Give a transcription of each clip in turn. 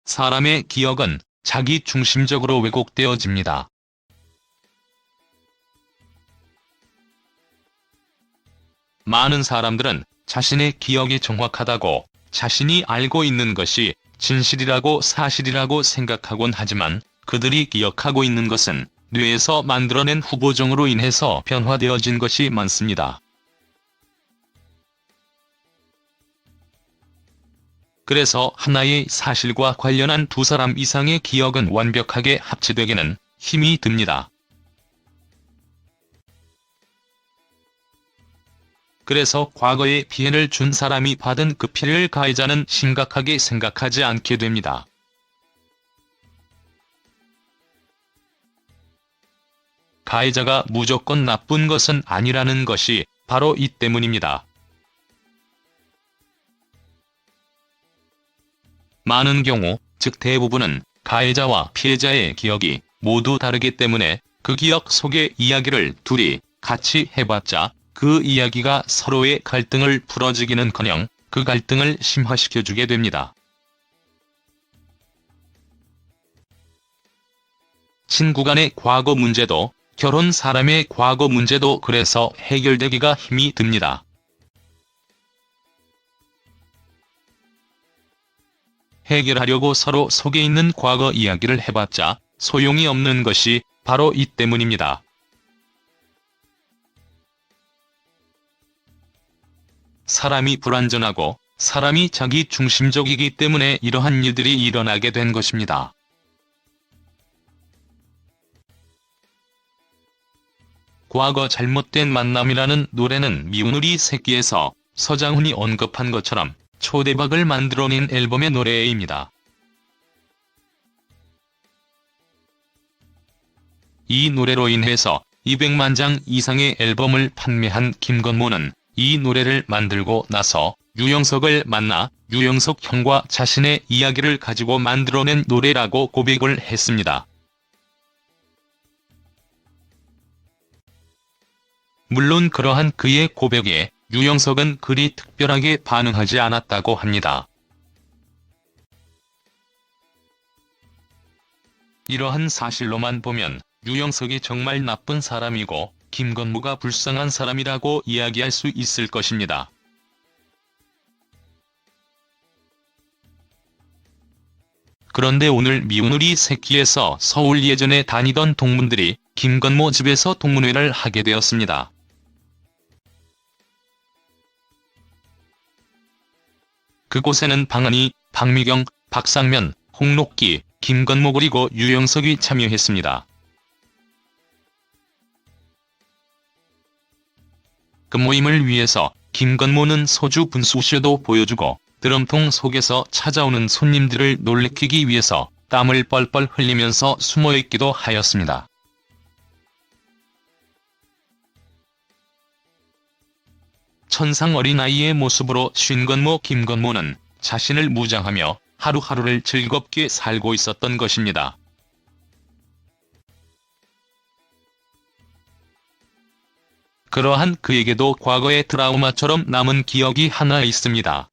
사람의 기억은 자기 중심적으로 왜곡되어집니다. 많은 사람들은 자신의 기억이 정확하다고, 자신이 알고 있는 것이 진실이라고 사실이라고 생각하곤 하지만, 그들이 기억하고 있는 것은 뇌에서 만들어낸 후보정으로 인해서 변화되어진 것이 많습니다. 그래서 하나의 사실과 관련한 두 사람 이상의 기억은 완벽하게 합치되기는 힘이 듭니다. 그래서 과거에 피해를 준 사람이 받은 그 피해를 가해자는 심각하게 생각하지 않게 됩니다. 가해자가 무조건 나쁜 것은 아니라는 것이 바로 이 때문입니다. 많은 경우, 즉 대부분은 가해자와 피해자의 기억이 모두 다르기 때문에 그 기억 속의 이야기를 둘이 같이 해봤자 그 이야기가 서로의 갈등을 풀어주기는커녕 그 갈등을 심화시켜주게 됩니다. 친구 간의 과거 문제도, 결혼 사람의 과거 문제도 그래서 해결되기가 힘이 듭니다. 해결하려고 서로 속에 있는 과거 이야기를 해봤자 소용이 없는 것이 바로 이 때문입니다. 사람이 불완전하고 사람이 자기 중심적이기 때문에 이러한 일들이 일어나게 된 것입니다. 과거 잘못된 만남이라는 노래는 미운 우리 새끼에서 서장훈이 언급한 것처럼 초대박을 만들어낸 앨범의 노래입니다. 이 노래로 인해서 200만 장 이상의 앨범을 판매한 김건모는 이 노래를 만들고 나서 유영석을 만나 유영석 형과 자신의 이야기를 가지고 만들어낸 노래라고 고백을 했습니다. 물론 그러한 그의 고백에 유영석은 그리 특별하게 반응하지 않았다고 합니다. 이러한 사실로만 보면 유영석이 정말 나쁜 사람이고 김건모가 불쌍한 사람이라고 이야기할 수 있을 것입니다. 그런데 오늘 미운 우리 새끼에서 서울 예전에 다니던 동문들이 김건모 집에서 동문회를 하게 되었습니다. 그곳에는 방한이, 박미경, 박상면, 홍록기, 김건모 그리고 유영석이 참여했습니다. 그 모임을 위해서 김건모는 소주 분수쇼도 보여주고 드럼통 속에서 찾아오는 손님들을 놀래키기 위해서 땀을 뻘뻘 흘리면서 숨어있기도 하였습니다. 천상 어린아이의 모습으로 쉰건모 김건모는 자신을 무장하며 하루하루를 즐겁게 살고 있었던 것입니다. 그러한 그에게도 과거의 트라우마처럼 남은 기억이 하나 있습니다.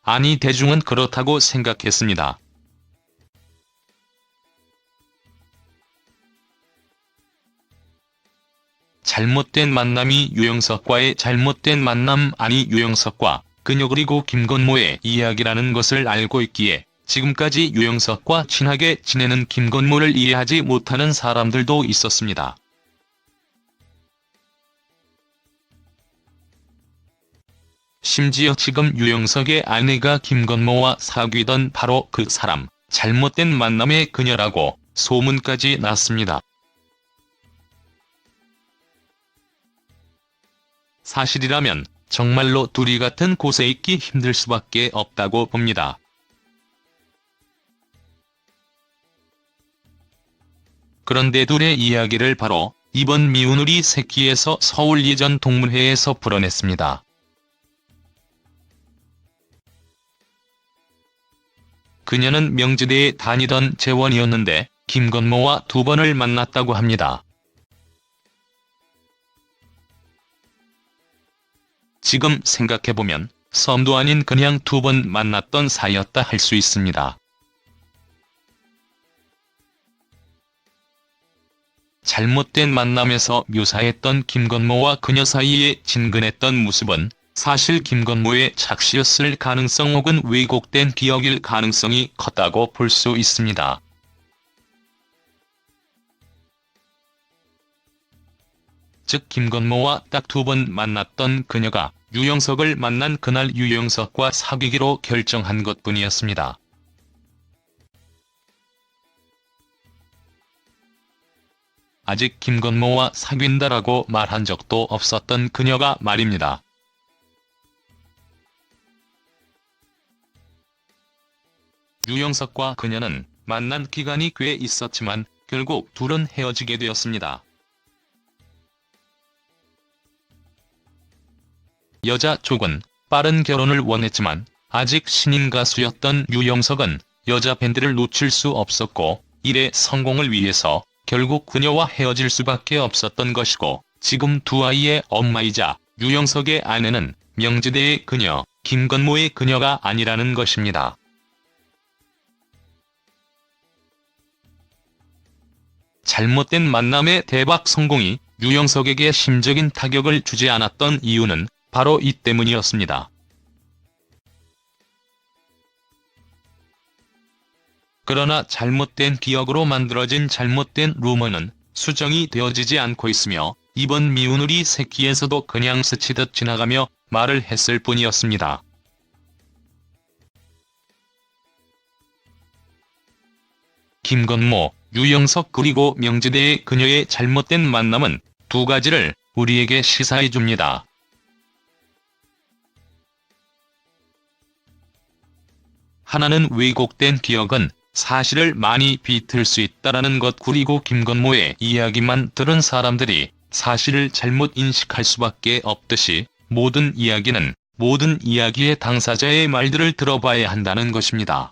아니 대중은 그렇다고 생각했습니다. 잘못된 만남이 유영석과의 잘못된 만남 아니 유영석과 그녀 그리고 김건모의 이야기라는 것을 알고 있기에 지금까지 유영석과 친하게 지내는 김건모를 이해하지 못하는 사람들도 있었습니다. 심지어 지금 유영석의 아내가 김건모와 사귀던 바로 그 사람, 잘못된 만남의 그녀라고 소문까지 났습니다. 사실이라면 정말로 둘이 같은 곳에 있기 힘들 수밖에 없다고 봅니다. 그런데 둘의 이야기를 바로 이번 미운 우리 새끼에서 서울 예전 동문회에서 풀어냈습니다. 그녀는 명지대에 다니던 재원이었는데 김건모와 2번을 만났다고 합니다. 지금 생각해보면 썸도 아닌 그냥 2번 만났던 사이였다 할 수 있습니다. 잘못된 만남에서 묘사했던 김건모와 그녀 사이에 진근했던 모습은 사실 김건모의 착시였을 가능성 혹은 왜곡된 기억일 가능성이 컸다고 볼 수 있습니다. 즉 김건모와 딱 2번 만났던 그녀가 유영석을 만난 그날 유영석과 사귀기로 결정한 것뿐이었습니다. 아직 김건모와 사귄다라고 말한 적도 없었던 그녀가 말입니다. 유영석과 그녀는 만난 기간이 꽤 있었지만 결국 둘은 헤어지게 되었습니다. 여자 쪽은 빠른 결혼을 원했지만 아직 신인 가수였던 유영석은 여자 팬들을 놓칠 수 없었고 일의 성공을 위해서 결국 그녀와 헤어질 수밖에 없었던 것이고, 지금 두 아이의 엄마이자 유영석의 아내는 명지대의 그녀, 김건모의 그녀가 아니라는 것입니다. 잘못된 만남의 대박 성공이 유영석에게 심적인 타격을 주지 않았던 이유는 바로 이 때문이었습니다. 그러나 잘못된 기억으로 만들어진 잘못된 루머는 수정이 되어지지 않고 있으며 이번 미운우리 새끼에서도 그냥 스치듯 지나가며 말을 했을 뿐이었습니다. 김건모, 유영석 그리고 명지대의 그녀의 잘못된 만남은 두 가지를 우리에게 시사해줍니다. 하나는 왜곡된 기억은 사실을 많이 비틀 수 있다라는 것, 그리고 김건모의 이야기만 들은 사람들이 사실을 잘못 인식할 수밖에 없듯이 모든 이야기는 모든 이야기의 당사자의 말들을 들어봐야 한다는 것입니다.